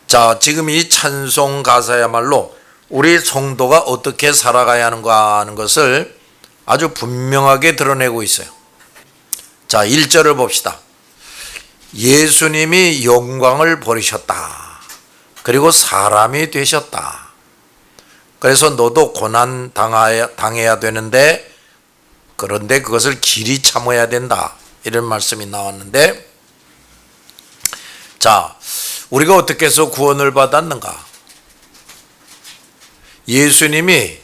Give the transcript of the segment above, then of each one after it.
자, 지금 이 찬송 가사야말로 우리 성도가 어떻게 살아가야 하는가 하는 것을 아주 분명하게 드러내고 있어요. 자, 1절을 봅시다. 예수님이 영광을 버리셨다. 그리고 사람이 되셨다. 그래서 너도 고난 당해야 되는데, 그런데 그것을 길이 참아야 된다. 이런 말씀이 나왔는데, 자, 우리가 어떻게 해서 구원을 받았는가? 예수님이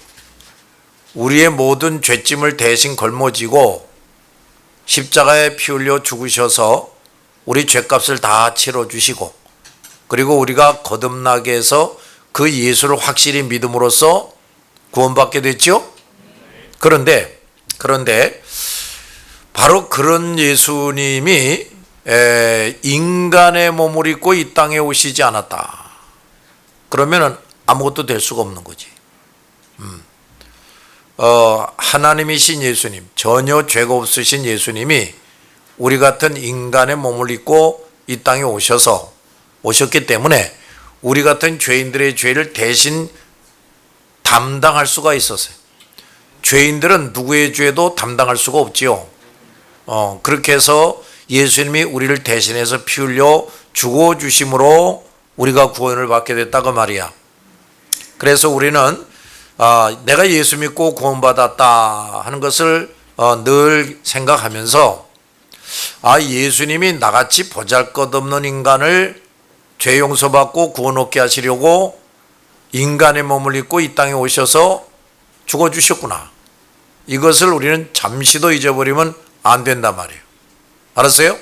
우리의 모든 죄짐을 대신 걸머지고 십자가에 피 흘려 죽으셔서 우리 죄값을 다 치러주시고, 그리고 우리가 거듭나게 해서 그 예수를 확실히 믿음으로써 구원받게 됐죠? 그런데 바로 그런 예수님이 인간의 몸을 입고 이 땅에 오시지 않았다. 그러면 아무것도 될 수가 없는 거지. 하나님이신 예수님, 전혀 죄가 없으신 예수님이 우리 같은 인간의 몸을 입고 이 땅에 오셨기 때문에 우리 같은 죄인들의 죄를 대신 담당할 수가 있었어요. 죄인들은 누구의 죄도 담당할 수가 없지요. 그렇게 해서 예수님이 우리를 대신해서 피 흘려 죽어주심으로 우리가 구원을 받게 됐다고 말이야. 그래서 우리는 내가 예수 믿고 구원받았다 하는 것을 늘 생각하면서, 예수님이 나같이 보잘것없는 인간을 죄 용서받고 구원 얻게 하시려고 인간의 몸을 입고 이 땅에 오셔서 죽어주셨구나. 이것을 우리는 잠시도 잊어버리면 안 된단 말이에요. 알았어요?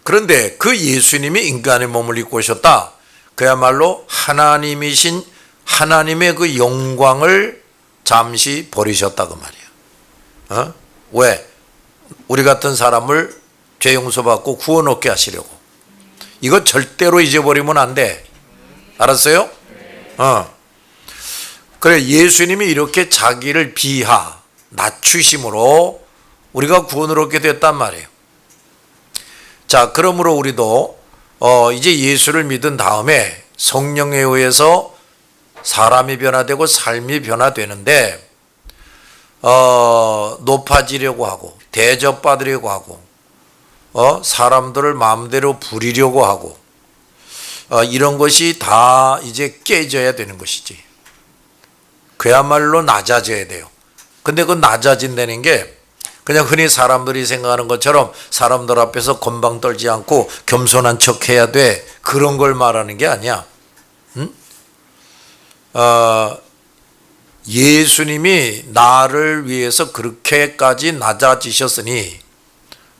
그런데 그 예수님이 인간의 몸을 입고 오셨다. 그야말로 하나님이신 하나님의 그 영광을 잠시 버리셨다 그 말이에요. 왜? 우리 같은 사람을 죄 용서받고 구원 얻게 하시려고. 이거 절대로 잊어버리면 안 돼. 알았어요? 그래, 예수님이 이렇게 자기를 낮추심으로 우리가 구원을 얻게 됐단 말이에요. 자, 그러므로 우리도 이제 예수를 믿은 다음에 성령에 의해서 사람이 변화되고 삶이 변화되는데, 높아지려고 하고 대접받으려고 하고 사람들을 마음대로 부리려고 하고 이런 것이 다 이제 깨져야 되는 것이지. 그야말로 낮아져야 돼요. 근데 그 낮아진다는 게 그냥 흔히 사람들이 생각하는 것처럼 사람들 앞에서 건방 떨지 않고 겸손한 척 해야 돼, 그런 걸 말하는 게 아니야. 예수님이 나를 위해서 그렇게까지 낮아지셨으니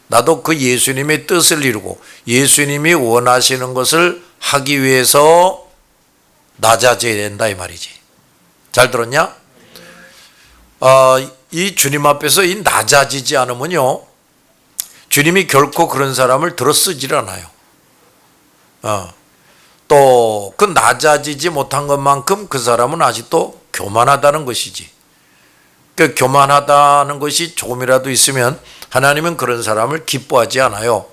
나도 그 예수님의 뜻을 이루고 예수님이 원하시는 것을 하기 위해서 낮아져야 된다 이 말이지. 잘 들었냐? 이 주님 앞에서 이 낮아지지 않으면요, 주님이 결코 그런 사람을 들어 쓰질 않아요. 또 그 낮아지지 못한 것만큼 그 사람은 아직도 교만하다는 것이지. 그 교만하다는 것이 조금이라도 있으면 하나님은 그런 사람을 기뻐하지 않아요.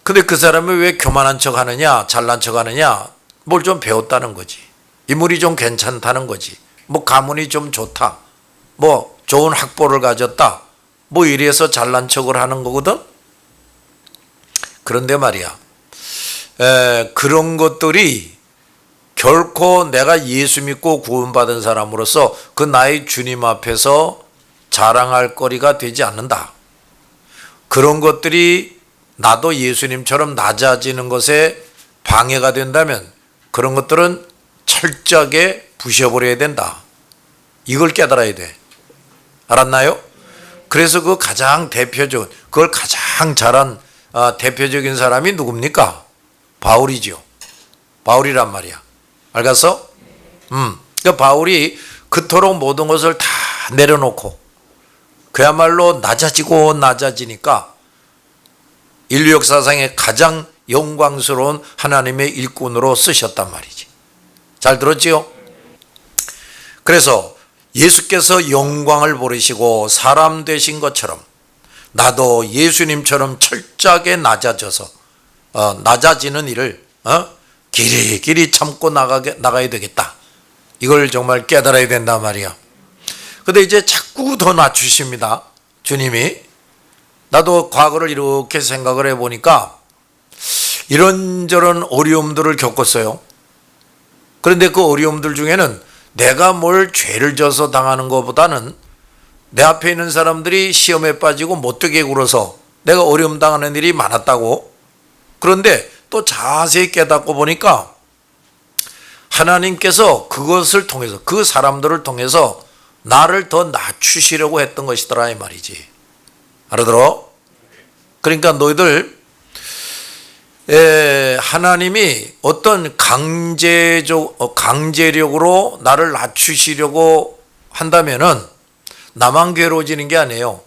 근데 그 사람이 왜 교만한 척 하느냐, 잘난 척 하느냐, 뭘 좀 배웠다는 거지. 인물이 좀 괜찮다는 거지. 뭐 가문이 좀 좋다, 뭐 좋은 학벌을 가졌다, 뭐 이래서 잘난 척을 하는 거거든. 그런데 말이야, 그런 것들이 결코 내가 예수 믿고 구원받은 사람으로서 그 나의 주님 앞에서 자랑할 거리가 되지 않는다. 그런 것들이 나도 예수님처럼 낮아지는 것에 방해가 된다면 그런 것들은 철저하게 부셔버려야 된다. 이걸 깨달아야 돼. 알았나요? 그래서 그 가장 대표적인, 그걸 가장 잘한 대표적인 사람이 누굽니까? 바울이죠. 바울이란 말이야. 알겠어? 그 바울이 그토록 모든 것을 다 내려놓고 그야말로 낮아지고 낮아지니까 인류 역사상에 가장 영광스러운 하나님의 일꾼으로 쓰셨단 말이지. 잘 들었지요? 그래서 예수께서 영광을 버리시고 사람 되신 것처럼 나도 예수님처럼 철저하게 낮아져서 낮아지는 일을 길이 참고 나가야 되겠다. 이걸 정말 깨달아야 된단 말이야. 근데 이제 자꾸 더 낮추십니다, 주님이. 나도 과거를 이렇게 생각을 해보니까 이런저런 어려움들을 겪었어요. 그런데 그 어려움들 중에는 내가 뭘 죄를 져서 당하는 것보다는 내 앞에 있는 사람들이 시험에 빠지고 못되게 굴어서 내가 어려움 당하는 일이 많았다고. 그런데 또 자세히 깨닫고 보니까 하나님께서 그것을 통해서, 그 사람들을 통해서 나를 더 낮추시려고 했던 것이더라 이 말이지. 알아들어? 그러니까 너희들 하나님이 어떤 강제력으로 나를 낮추시려고 한다면은 나만 괴로워지는 게 아니에요.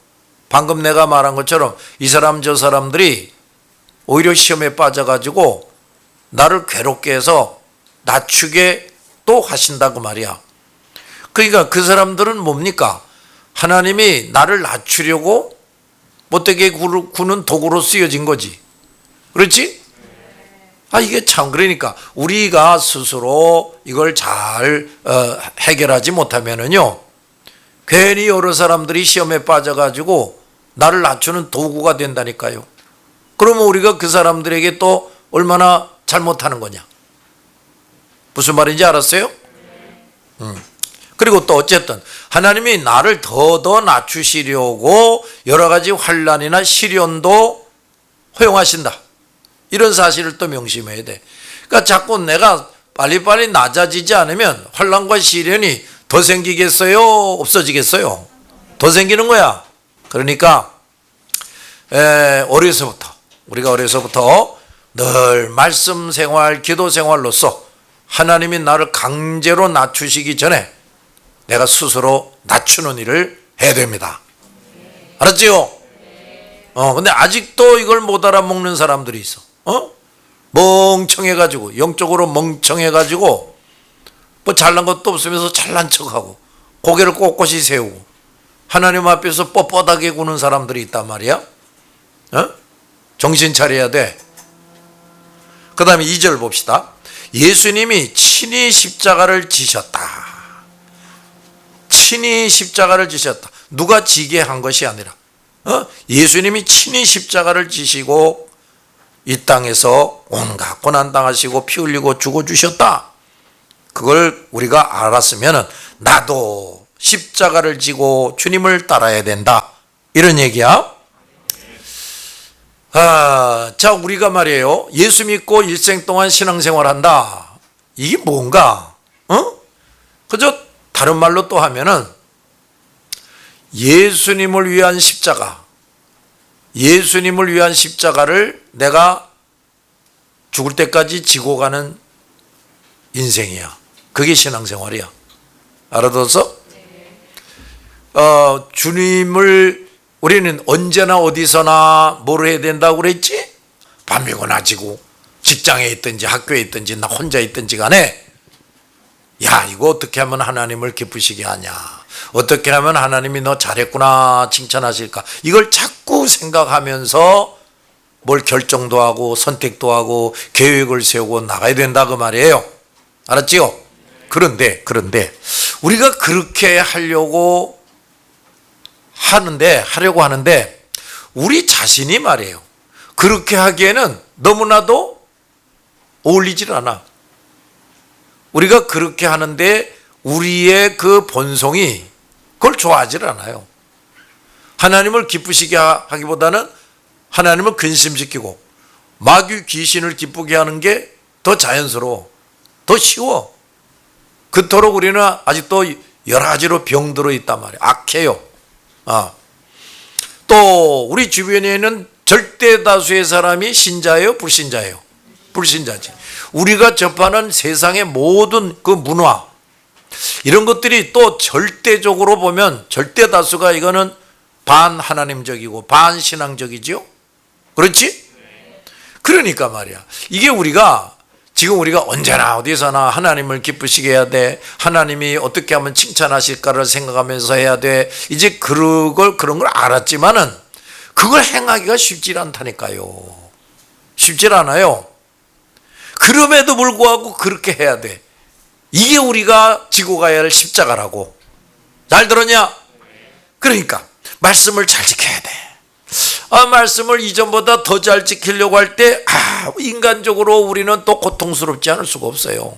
방금 내가 말한 것처럼 이 사람 저 사람들이 오히려 시험에 빠져가지고 나를 괴롭게 해서 낮추게 또 하신다고 말이야. 그러니까 그 사람들은 뭡니까? 하나님이 나를 낮추려고 못되게 구는 도구로 쓰여진 거지. 그렇지? 이게 참, 그러니까 우리가 스스로 이걸 잘 해결하지 못하면은요, 괜히 여러 사람들이 시험에 빠져가지고 나를 낮추는 도구가 된다니까요. 그러면 우리가 그 사람들에게 또 얼마나 잘못하는 거냐. 무슨 말인지 알았어요? 그리고 또 어쨌든 하나님이 나를 더 낮추시려고 여러 가지 환난이나 시련도 허용하신다. 이런 사실을 또 명심해야 돼. 그러니까 자꾸 내가 빨리빨리 낮아지지 않으면 환난과 시련이 더 생기겠어요? 없어지겠어요? 더 생기는 거야. 그러니까 우리가 어려서부터 늘 말씀 생활, 기도 생활로서 하나님이 나를 강제로 낮추시기 전에 내가 스스로 낮추는 일을 해야 됩니다. 알았지요? 근데 아직도 이걸 못 알아먹는 사람들이 있어. 멍청해가지고, 영적으로 멍청해가지고, 뭐 잘난 것도 없으면서 잘난 척하고, 고개를 꼿꼿이 세우고, 하나님 앞에서 뻣뻣하게 구는 사람들이 있단 말이야. 정신 차려야 돼. 그 다음에 2절 봅시다. 예수님이 친히 십자가를 지셨다. 친히 십자가를 지셨다. 누가 지게 한 것이 아니라 예수님이 친히 십자가를 지시고 이 땅에서 온갖 고난 당하시고 피 흘리고 죽어주셨다. 그걸 우리가 알았으면 나도 십자가를 지고 주님을 따라야 된다. 이런 얘기야. 자, 우리가 말이에요, 예수 믿고 일생 동안 신앙생활한다. 이게 뭔가? 그저 다른 말로 또 하면은 예수님을 위한 십자가, 예수님을 위한 십자가를 내가 죽을 때까지 지고 가는 인생이야. 그게 신앙생활이야. 알아둬서? 주님을 우리는 언제나 어디서나 뭘 해야 된다고 그랬지? 밤이거나 지고 직장에 있든지 학교에 있든지 나 혼자 있든지 간에 야, 이거 어떻게 하면 하나님을 기쁘시게 하냐, 어떻게 하면 하나님이 너 잘했구나 칭찬하실까, 이걸 자꾸 생각하면서 뭘 결정도 하고 선택도 하고 계획을 세우고 나가야 된다 그 말이에요. 알았지요? 그런데 우리가 그렇게 하려고 하는데 우리 자신이 말이에요, 그렇게 하기에는 너무나도 어울리질 않아. 우리가 그렇게 하는데 우리의 그 본성이 그걸 좋아하질 않아요. 하나님을 기쁘시게 하기보다는 하나님을 근심시키고 마귀 귀신을 기쁘게 하는 게 더 자연스러워, 더 쉬워. 그토록 우리는 아직도 여러 가지로 병들어 있단 말이에요. 악해요. 또 우리 주변에는 절대 다수의 사람이 신자예요, 불신자예요? 불신자지. 우리가 접하는 세상의 모든 그 문화, 이런 것들이 또 절대적으로 보면 절대 다수가 이거는 반하나님적이고 반신앙적이지요. 그렇지? 그러니까 말이야, 이게 지금 우리가 언제나 어디서나 하나님을 기쁘시게 해야 돼, 하나님이 어떻게 하면 칭찬하실까를 생각하면서 해야 돼, 이제 그런 걸 알았지만은 그걸 행하기가 쉽지 않다니까요. 쉽지 않아요. 그럼에도 불구하고 그렇게 해야 돼. 이게 우리가 지고 가야 할 십자가라고. 잘 들었냐? 그러니까 말씀을 잘 지켜야 돼. 말씀을 이전보다 더 잘 지키려고 할 때 인간적으로 우리는 또 고통스럽지 않을 수가 없어요.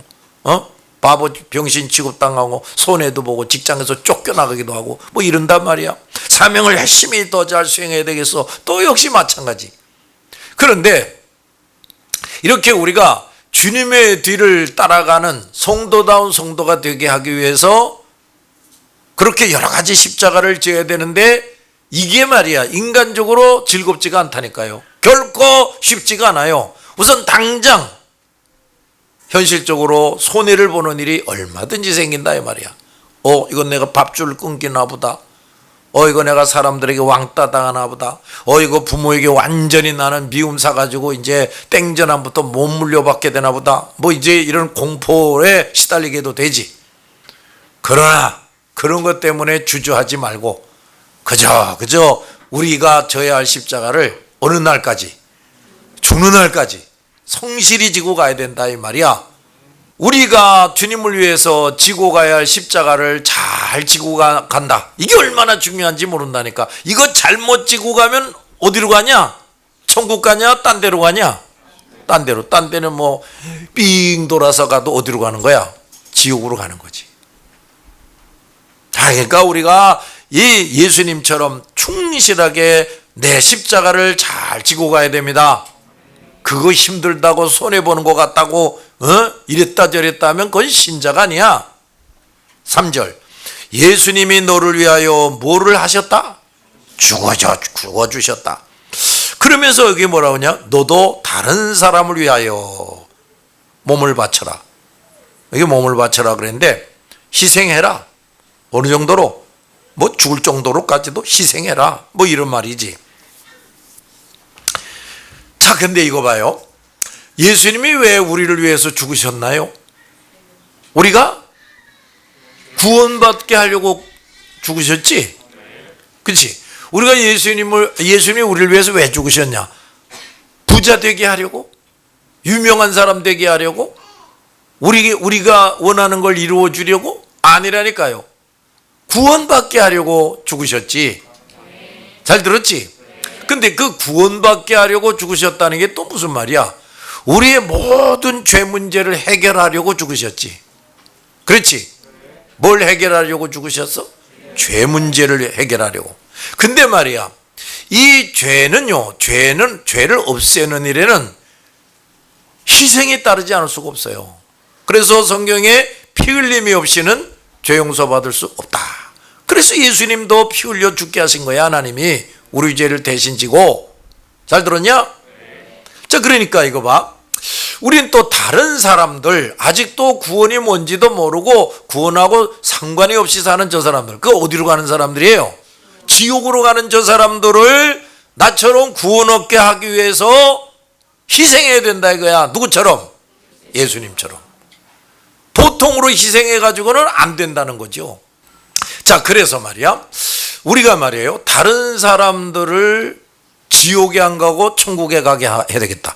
바보 병신 취급당하고 손해도 보고 직장에서 쫓겨나가기도 하고 뭐 이런단 말이야. 사명을 열심히 더 잘 수행해야 되겠어. 또 역시 마찬가지. 그런데 이렇게 우리가 주님의 뒤를 따라가는 성도다운 성도가 되게 하기 위해서 그렇게 여러 가지 십자가를 져야 되는데 이게 말이야 인간적으로 즐겁지가 않다니까요. 결코 쉽지가 않아요. 우선 당장 현실적으로 손해를 보는 일이 얼마든지 생긴다 이 말이야. 이건 내가 밥줄 끊기나 보다. 이거 내가 사람들에게 왕따 당하나 보다. 이거 부모에게 완전히 나는 미움 사가지고 이제 땡전함부터 못 물려받게 되나 보다. 뭐 이제 이런 공포에 시달리게도 되지. 그러나 그런 것 때문에 주저하지 말고 그저 우리가 져야 할 십자가를 어느 날까지, 죽는 날까지 성실히 지고 가야 된다 이 말이야. 우리가 주님을 위해서 지고 가야 할 십자가를 잘 지고 간다. 이게 얼마나 중요한지 모른다니까. 이거 잘못 지고 가면 어디로 가냐? 천국 가냐? 딴 데로 가냐? 딴 데는 뭐 삥 돌아서 가도 어디로 가는 거야? 지옥으로 가는 거지. 그러니까 우리가 이 예수님처럼 충실하게 내 십자가를 잘 지고 가야 됩니다. 그거 힘들다고 손해보는 것 같다고 이랬다 저랬다 하면 그건 신자가 아니야. 3절 예수님이 너를 위하여 뭐를 하셨다? 죽어주셨다. 그러면서 여기 뭐라고 하냐? 너도 다른 사람을 위하여 몸을 바쳐라. 여기 몸을 바쳐라 그랬는데 희생해라. 어느 정도로? 뭐 죽을 정도로까지도 희생해라. 뭐 이런 말이지. 자, 근데 이거 봐요. 예수님이 왜 우리를 위해서 죽으셨나요? 우리가 구원받게 하려고 죽으셨지? 그렇지? 우리가 예수님이 우리를 위해서 왜 죽으셨냐? 부자 되게 하려고? 유명한 사람 되게 하려고? 우리가 원하는 걸 이루어 주려고? 아니라니까요. 구원받게 하려고 죽으셨지. 잘 들었지? 근데 그 구원받게 하려고 죽으셨다는 게 또 무슨 말이야? 우리의 모든 죄 문제를 해결하려고 죽으셨지. 그렇지? 뭘 해결하려고 죽으셨어? 죄 문제를 해결하려고. 근데 말이야, 이 죄를 없애는 일에는 희생이 따르지 않을 수가 없어요. 그래서 성경에 피 흘림이 없이는 죄 용서받을 수 없다. 그래서 예수님도 피 흘려 죽게 하신 거야. 하나님이 우리 죄를 대신 지고. 잘 들었냐? 자, 그러니까 이거 봐. 우린 또 다른 사람들, 아직도 구원이 뭔지도 모르고 구원하고 상관이 없이 사는 저 사람들, 그 어디로 가는 사람들이에요? 지옥으로 가는 저 사람들을 나처럼 구원 얻게 하기 위해서 희생해야 된다 이거야. 누구처럼? 예수님처럼. 보통으로 희생해 가지고는 안 된다는 거죠. 자, 그래서 말이야, 우리가 말이에요, 다른 사람들을 지옥에 안 가고 천국에 가게 해야 되겠다.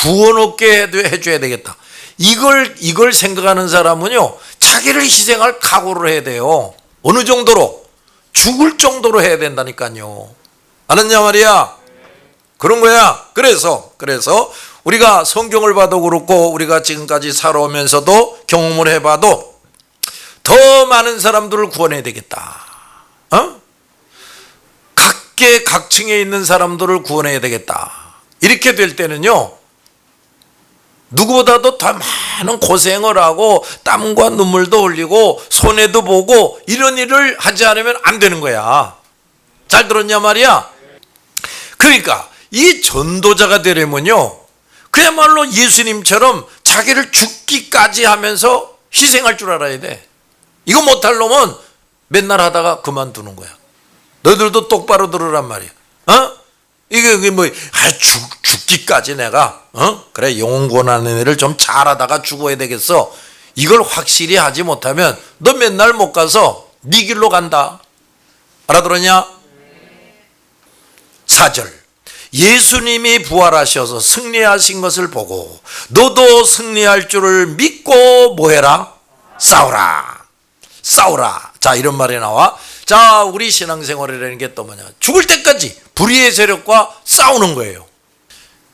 구원 얻게 해줘야 되겠다. 이걸 생각하는 사람은요, 자기를 희생할 각오를 해야 돼요. 어느 정도로? 죽을 정도로 해야 된다니까요. 알았냐 말이야? 그런 거야. 그래서 우리가 성경을 봐도 그렇고 우리가 지금까지 살아오면서도 경험을 해봐도 더 많은 사람들을 구원해야 되겠다. 각계 각층에 있는 사람들을 구원해야 되겠다. 이렇게 될 때는요, 누구보다도 더 많은 고생을 하고 땀과 눈물도 흘리고 손해도 보고 이런 일을 하지 않으면 안 되는 거야. 잘 들었냐 말이야? 그러니까 이 전도자가 되려면요, 그야말로 예수님처럼 자기를 죽기까지 하면서 희생할 줄 알아야 돼. 이거 못할 놈은 맨날 하다가 그만두는 거야. 너희들도 똑바로 들으란 말이야. 이게 뭐 죽기까지 내가 그래, 영혼 구원하는 일을 좀 잘하다가 죽어야 되겠어. 이걸 확실히 하지 못하면 너 맨날 못 가서 네 길로 간다. 알아들었냐? 4절. 예수님이 부활하셔서 승리하신 것을 보고 너도 승리할 줄을 믿고 뭐해라? 싸우라. 자, 이런 말이 나와. 자, 우리 신앙생활이라는 게 또 뭐냐? 죽을 때까지 불의의 세력과 싸우는 거예요.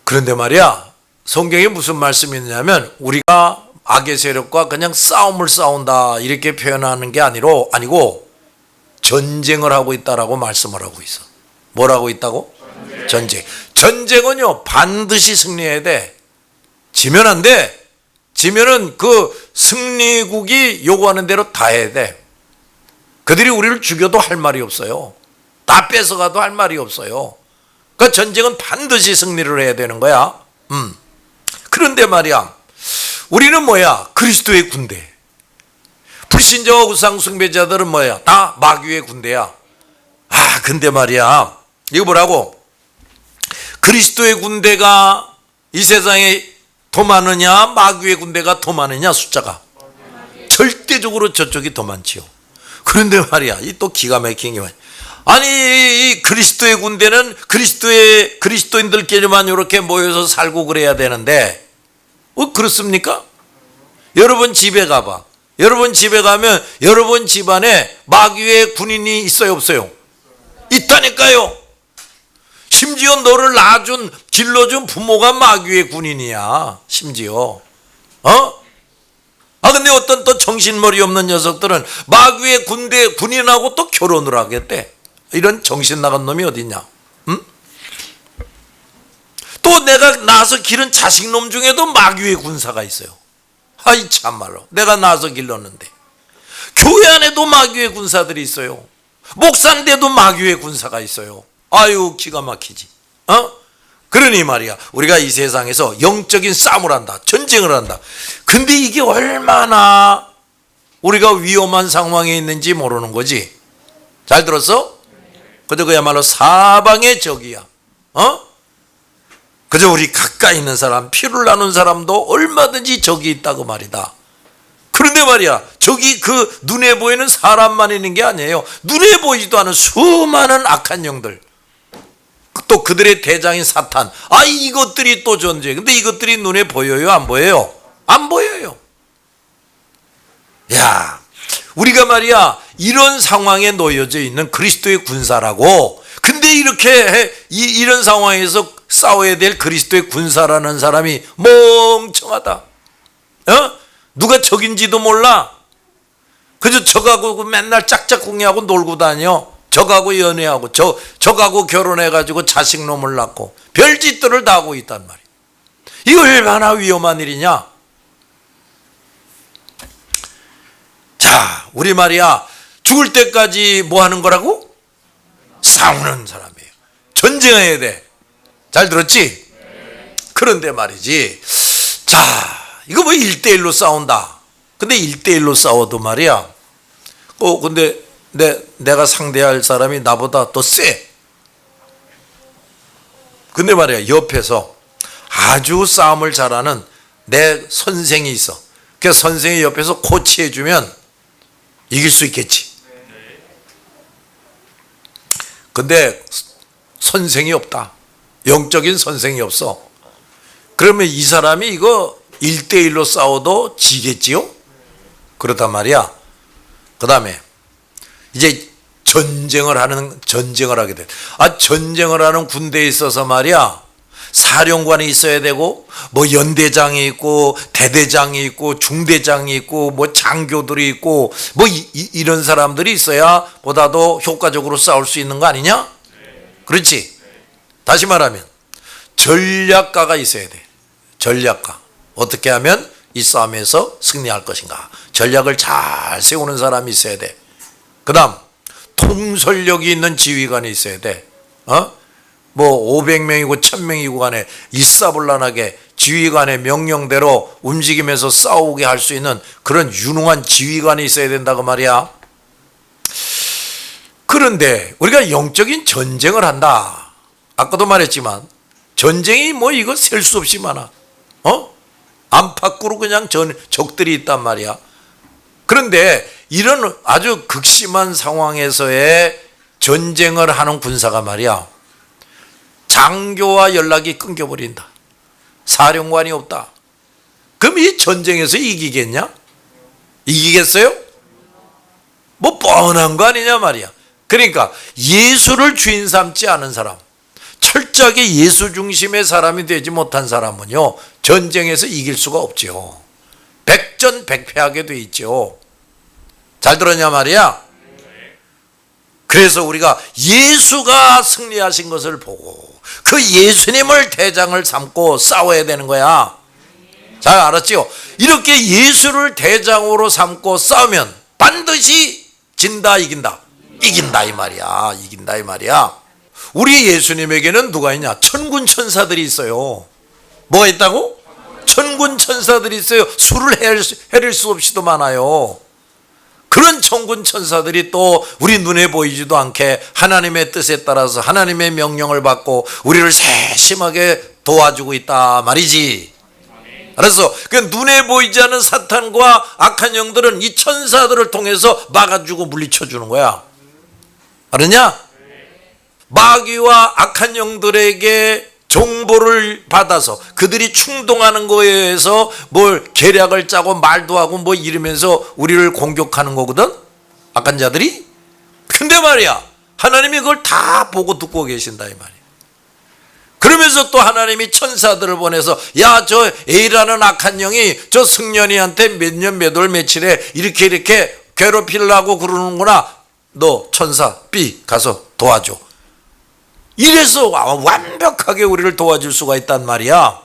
그런데 말이야, 성경에 무슨 말씀이 있냐면 우리가 악의 세력과 그냥 싸움을 싸운다 이렇게 표현하는 게 아니고 전쟁을 하고 있다라고 말씀을 하고 있어. 뭐라고 있다고? 전쟁은요, 반드시 승리해야 돼. 지면 안 돼. 지면은 그 승리국이 요구하는 대로 다 해야 돼. 그들이 우리를 죽여도 할 말이 없어요. 다 뺏어가도 할 말이 없어요. 그 전쟁은 반드시 승리를 해야 되는 거야. 그런데 말이야, 우리는 뭐야? 그리스도의 군대. 불신자와 우상 숭배자들은 뭐야? 다 마귀의 군대야. 근데 말이야, 이거 뭐라고? 그리스도의 군대가 이 세상에 더 많으냐, 마귀의 군대가 더 많으냐? 숫자가 절대적으로 저쪽이 더 많지요. 그런데 말이야, 이 또 기가 막힌 게 뭐야? 아니, 이 그리스도의 군대는 그리스도인들끼리만 이렇게 모여서 살고 그래야 되는데, 그렇습니까? 여러분 집에 가봐. 여러분 집에 가면 여러분 집안에 마귀의 군인이 있어요, 없어요? 있다니까요. 심지어 너를 낳아준, 길러준 부모가 마귀의 군인이야. 심지어. 근데 어떤 또 정신머리 없는 녀석들은 마귀의 군인하고 또 결혼을 하겠대. 이런 정신 나간 놈이 어딨냐? 또 내가 낳아서 기른 자식놈 중에도 마귀의 군사가 있어요. 아이 참말로, 내가 낳아서 길렀는데. 교회 안에도 마귀의 군사들이 있어요. 목사인데도 마귀의 군사가 있어요. 아유, 기가 막히지. 그러니 말이야, 우리가 이 세상에서 영적인 싸움을 한다, 전쟁을 한다. 근데 이게 얼마나 우리가 위험한 상황에 있는지 모르는 거지. 잘 들었어? 그저 그야말로 사방의 적이야. 그저 우리 가까이 있는 사람, 피를 나눈 사람도 얼마든지 적이 있다고 말이다. 그런데 말이야, 적이 그 눈에 보이는 사람만 있는 게 아니에요. 눈에 보이지도 않은 수많은 악한 영들, 또 그들의 대장인 사탄, 이것들이 또 존재해. 근데 이것들이 눈에 보여요, 안 보여요? 안 보여요. 야, 우리가 말이야, 이런 상황에 놓여져 있는 그리스도의 군사라고. 근데 이렇게 이런 상황에서 싸워야 될 그리스도의 군사라는 사람이 멍청하다. 누가 적인지도 몰라. 그저 적하고 맨날 짝짝꿍이하고 놀고 다녀. 적하고 연애하고 적하고 결혼해가지고 자식놈을 낳고 별짓들을 다 하고 있단 말이야. 이거 얼마나 위험한 일이냐. 자, 우리 말이야, 죽을 때까지 뭐 하는 거라고? 싸우는 사람이에요. 전쟁해야 돼. 잘 들었지? 그런데 말이지, 자, 이거 뭐 1대1로 싸운다. 근데 1대1로 싸워도 말이야, 근데 내가 상대할 사람이 나보다 더 세. 근데 말이야, 옆에서 아주 싸움을 잘하는 내 선생이 있어. 그 선생이 옆에서 코치해주면 이길 수 있겠지. 근데 선생이 없다. 영적인 선생이 없어. 그러면 이 사람이 이거 1대1로 싸워도 지겠지요? 그렇단 말이야. 그 다음에 이제 전쟁을 하게 돼. 전쟁을 하는 군대에 있어서 말이야, 사령관이 있어야 되고, 뭐 연대장이 있고, 대대장이 있고, 중대장이 있고, 뭐 장교들이 있고, 뭐 이런 사람들이 있어야 보다도 효과적으로 싸울 수 있는 거 아니냐? 그렇지? 다시 말하면 전략가가 있어야 돼. 전략가. 어떻게 하면 이 싸움에서 승리할 것인가? 전략을 잘 세우는 사람이 있어야 돼. 그 다음 통솔력이 있는 지휘관이 있어야 돼. 뭐 500명이고 1000명이고 간에 일사불란하게 지휘관의 명령대로 움직이면서 싸우게 할 수 있는 그런 유능한 지휘관이 있어야 된다고 말이야. 그런데 우리가 영적인 전쟁을 한다. 아까도 말했지만 전쟁이 뭐 이거 셀 수 없이 많아. 안팎으로 그냥 적들이 있단 말이야. 그런데 이런 아주 극심한 상황에서의 전쟁을 하는 군사가 말이야, 장교와 연락이 끊겨버린다. 사령관이 없다. 그럼 이 전쟁에서 이기겠냐? 이기겠어요? 뭐 뻔한 거 아니냐 말이야. 그러니까 예수를 주인 삼지 않은 사람, 철저하게 예수 중심의 사람이 되지 못한 사람은요, 전쟁에서 이길 수가 없죠. 백전백패하게 돼 있죠. 잘 들었냐 말이야. 그래서 우리가 예수가 승리하신 것을 보고 그 예수님을 대장을 삼고 싸워야 되는 거야. 잘 알았지요? 이렇게 예수를 대장으로 삼고 싸우면 반드시 진다, 이긴다? 이긴다 이 말이야. 이긴다 이 말이야. 우리 예수님에게는 누가 있냐? 천군 천사들이 있어요. 뭐가 있다고? 천군 천사들이 있어요. 수를 헤릴 수 없이도 많아요. 그런 천군 천사들이 또 우리 눈에 보이지도 않게 하나님의 뜻에 따라서 하나님의 명령을 받고 우리를 세심하게 도와주고 있다 말이지. 알았어? 그 눈에 보이지 않는 사탄과 악한 영들은 이 천사들을 통해서 막아주고 물리쳐주는 거야. 알았냐? 마귀와 악한 영들에게 정보를 받아서 그들이 충동하는 거에 의해서 뭘 계략을 짜고 말도 하고 뭐 이러면서 우리를 공격하는 거거든, 악한 자들이. 근데 말이야, 하나님이 그걸 다 보고 듣고 계신다 이 말이야. 그러면서 또 하나님이 천사들을 보내서, 야, 저 A라는 악한 영이 저 승년이한테 몇 년 몇 월 며칠에 이렇게 괴롭히려고 그러는구나. 너 천사 B 가서 도와줘. 이래서 완벽하게 우리를 도와줄 수가 있단 말이야.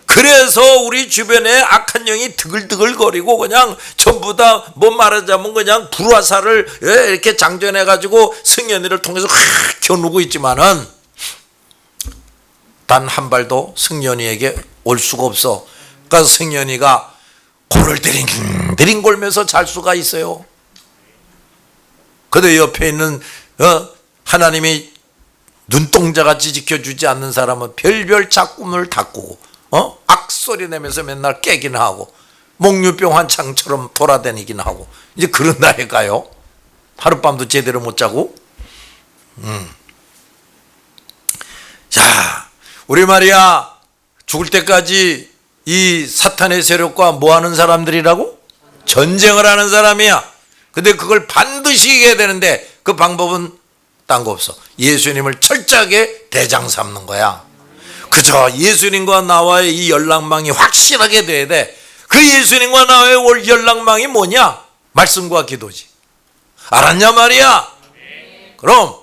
그래서 우리 주변에 악한 영이 드글드글거리고 그냥 전부 다 뭐 말하자면 그냥 불화살을 이렇게 장전해가지고 승연이를 통해서 확 겨누고 있지만은 단 한 발도 승연이에게 올 수가 없어. 그러니까 승연이가 골을 드링골면서 잘 수가 있어요. 근데 옆에 있는 하나님이 눈동자같이 지켜주지 않는 사람은 별별 작꿈을 다 꾸고 악소리 내면서 맨날 깨기는 하고 목류병 환창처럼 돌아다니긴 하고 이제 그런다니까요. 하룻밤도 제대로 못 자고. 자, 우리 말이야, 죽을 때까지 이 사탄의 세력과 뭐 하는 사람들이라고? 전쟁을 하는 사람이야. 근데 그걸 반드시 이겨야 되는데 그 방법은 딴 거 없어. 예수님을 철저하게 대장 삼는 거야. 그저 예수님과 나와의 이 연락망이 확실하게 돼야 돼. 그 예수님과 나와의 연락망이 뭐냐? 말씀과 기도지. 알았냐 말이야. 그럼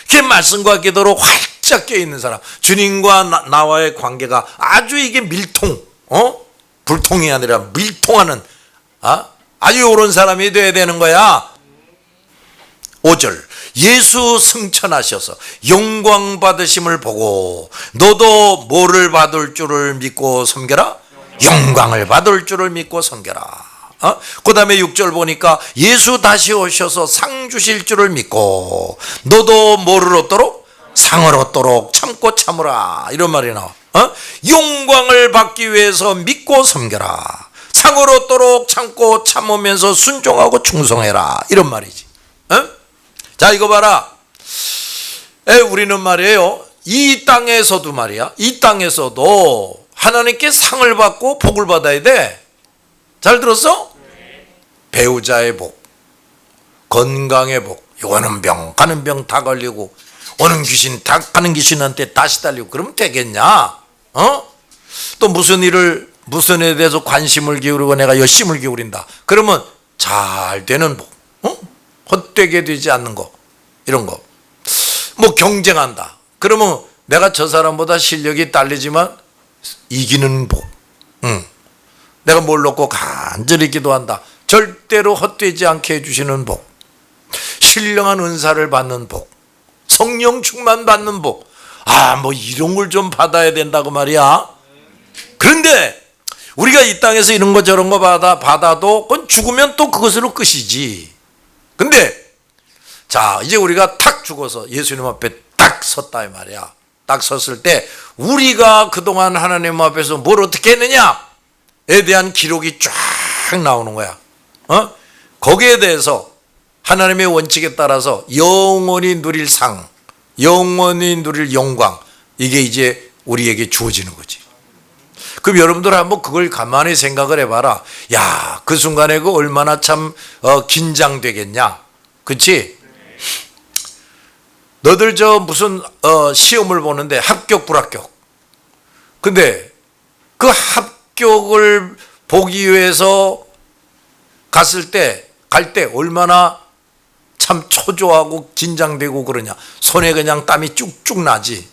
그 말씀과 기도로 활짝 껴있는 사람, 주님과 나와의 관계가 아주 이게 밀통, 불통이 아니라 밀통하는 아주 옳은 사람이 돼야 되는 거야. 5절 예수 승천하셔서 영광 받으심을 보고 너도 뭐를 받을 줄을 믿고 섬겨라? 영광을 받을 줄을 믿고 섬겨라. 그 다음에 6절 보니까 예수 다시 오셔서 상 주실 줄을 믿고 너도 뭐를 얻도록? 상을 얻도록 참고 참으라. 이런 말이 나와. 영광을 받기 위해서 믿고 섬겨라. 상을 얻도록 참고 참으면서 순종하고 충성해라. 이런 말이지. 자, 이거 봐라. 우리는 말이에요, 이 땅에서도 말이야, 이 땅에서도 하나님께 상을 받고 복을 받아야 돼. 잘 들었어? 배우자의 복, 건강의 복, 오는 병 가는 병 다 걸리고 오는 귀신 다 가는 귀신한테 다 시달리고 그러면 되겠냐? 또 무슨 일에 대해서 관심을 기울이고 내가 열심을 기울인다 그러면 잘 되는 복, 헛되게 되지 않는 거, 이런 거. 뭐 경쟁한다 그러면 내가 저 사람보다 실력이 딸리지만 이기는 복. 내가 뭘 놓고 간절히 기도한다, 절대로 헛되지 않게 해주시는 복. 신령한 은사를 받는 복, 성령 충만 받는 복. 뭐 이런 걸 좀 받아야 된다고 말이야. 그런데 우리가 이 땅에서 이런 거 저런 거 받아도 그건 죽으면 또 그것으로 끝이지. 근데 자, 이제 우리가 탁 죽어서 예수님 앞에 딱 섰다 이 말이야. 딱 섰을 때 우리가 그동안 하나님 앞에서 뭘 어떻게 했느냐에 대한 기록이 쫙 나오는 거야. 거기에 대해서 하나님의 원칙에 따라서 영원히 누릴 상, 영원히 누릴 영광, 이게 이제 우리에게 주어지는 거지. 그럼 여러분들 한번 그걸 가만히 생각을 해봐라. 야, 그 순간에 그 얼마나 참 긴장되겠냐, 그렇지? 너들 저 무슨 시험을 보는데 합격 불합격, 근데 그 합격을 보기 위해서 갈 때 얼마나 참 초조하고 긴장되고 그러냐. 손에 그냥 땀이 쭉쭉 나지.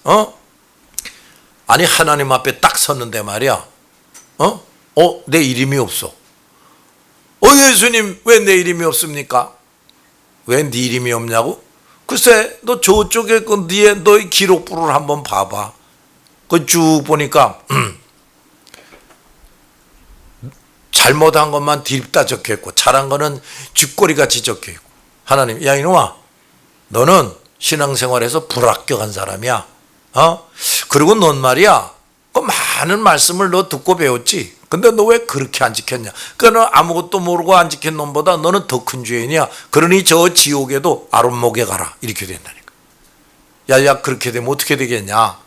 아니 하나님 앞에 딱 섰는데 말이야, 내 이름이 없어. 예수님 왜 내 이름이 없습니까? 왜 네 이름이 없냐고? 글쎄, 너 저쪽에 그 뒤에 너의 기록부를 한번 봐봐. 그 쭉 보니까 잘못한 것만 뒤집다 적혀있고 잘한 거는 쥐꼬리같이 적혀있고. 하나님, 야 이놈아, 너는 신앙생활에서 불합격한 사람이야. 그리고 넌 말이야, 그 많은 말씀을 너 듣고 배웠지. 근데 너 왜 그렇게 안 지켰냐? 그러니까 너 아무것도 모르고 안 지킨 놈보다 너는 더 큰 죄인이야. 그러니 저 지옥에도 아론목에 가라. 이렇게 된다니까. 야, 그렇게 되면 어떻게 되겠냐?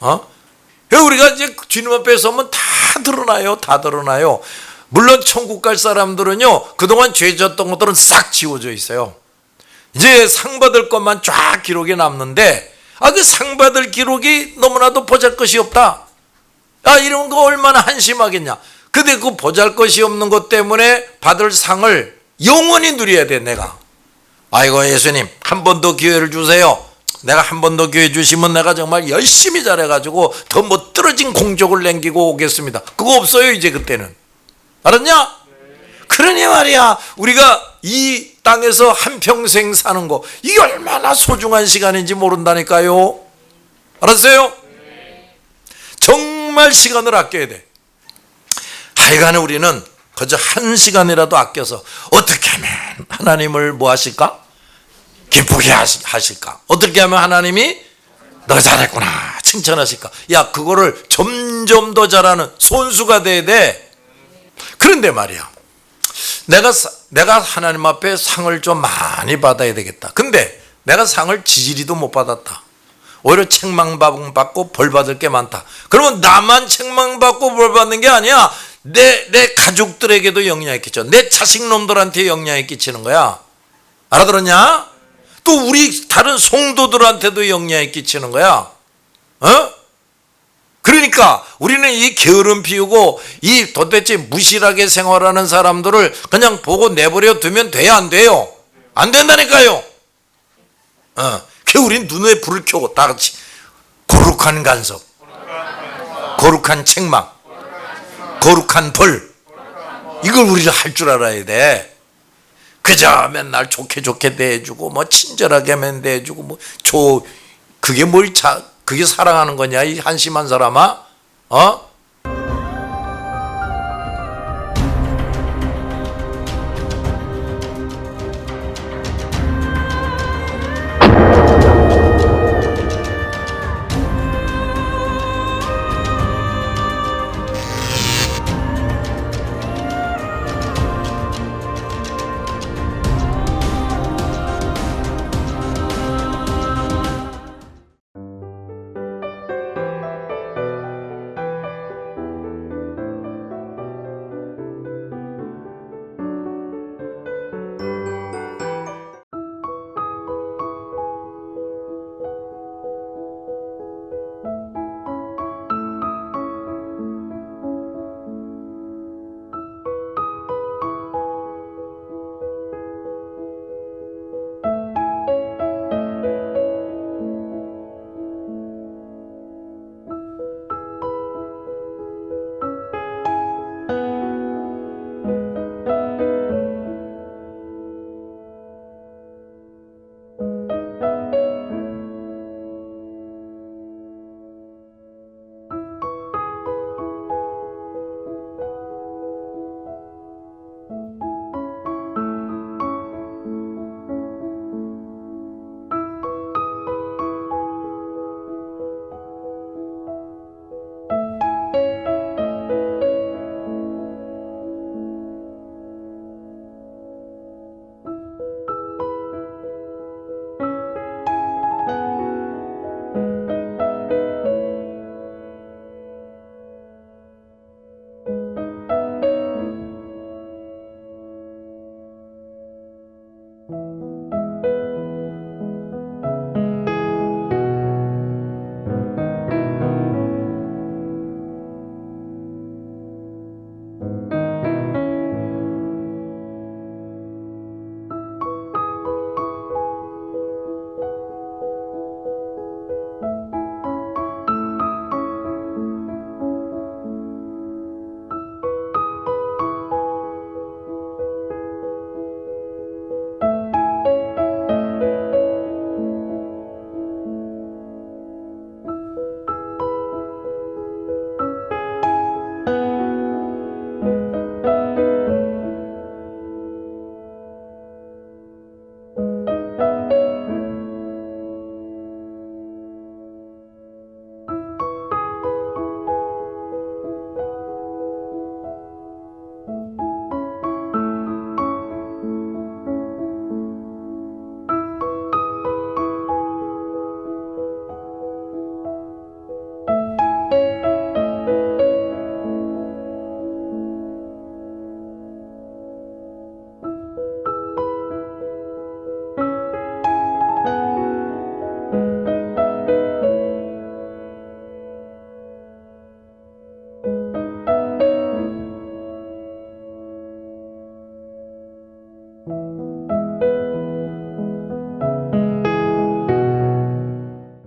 우리가 이제 주님 앞에 서면 다 드러나요. 다 드러나요. 물론 천국 갈 사람들은요, 그동안 죄 졌던 것들은 싹 지워져 있어요. 이제 상 받을 것만 쫙 기록이 남는데, 그 상 받을 기록이 너무나도 보잘것이 없다. 이런 거 얼마나 한심하겠냐. 근데 그 보잘것이 없는 것 때문에 받을 상을 영원히 누려야 돼, 내가. 아이고 예수님, 한 번 더 기회를 주세요. 내가 한 번 더 기회 주시면 내가 정말 열심히 잘해가지고 더 멋들어진 공적을 남기고 오겠습니다. 그거 없어요 이제. 그때는. 알았냐? 그러니 말이야, 우리가 이 땅에서 한평생 사는 거, 이게 얼마나 소중한 시간인지 모른다니까요. 알았어요? 정말 시간을 아껴야 돼. 하여간에 우리는 그저 한 시간이라도 아껴서 어떻게 하면 하나님을 뭐 하실까? 기쁘게 하실까? 어떻게 하면 하나님이 너 잘했구나 칭찬하실까? 야, 그거를 점점 더 잘하는 손수가 돼야 돼. 그런데 말이야, 내가 하나님 앞에 상을 좀 많이 받아야 되겠다. 근데 내가 상을 지지리도 못 받았다. 오히려 책망받고 벌 받을 게 많다. 그러면 나만 책망받고 벌 받는 게 아니야. 내 가족들에게도 영향이 끼쳐. 내 자식놈들한테 영향이 끼치는 거야. 알아들었냐? 또 우리 다른 성도들한테도 영향이 끼치는 거야. 그러니까 우리는 이 게으름 피우고 이 도대체 무실하게 생활하는 사람들을 그냥 보고 내버려 두면 돼요, 안 돼요? 안 된다니까요. 그 우린 눈에 불을 켜고 다 같이 거룩한 간섭, 거룩한 책망, 거룩한 벌, 이걸 우리가 할 줄 알아야 돼. 그저 맨날 좋게 좋게 대해주고 뭐 친절하게만 대해주고 그게 그게 사랑하는 거냐 이 한심한 사람아? 어?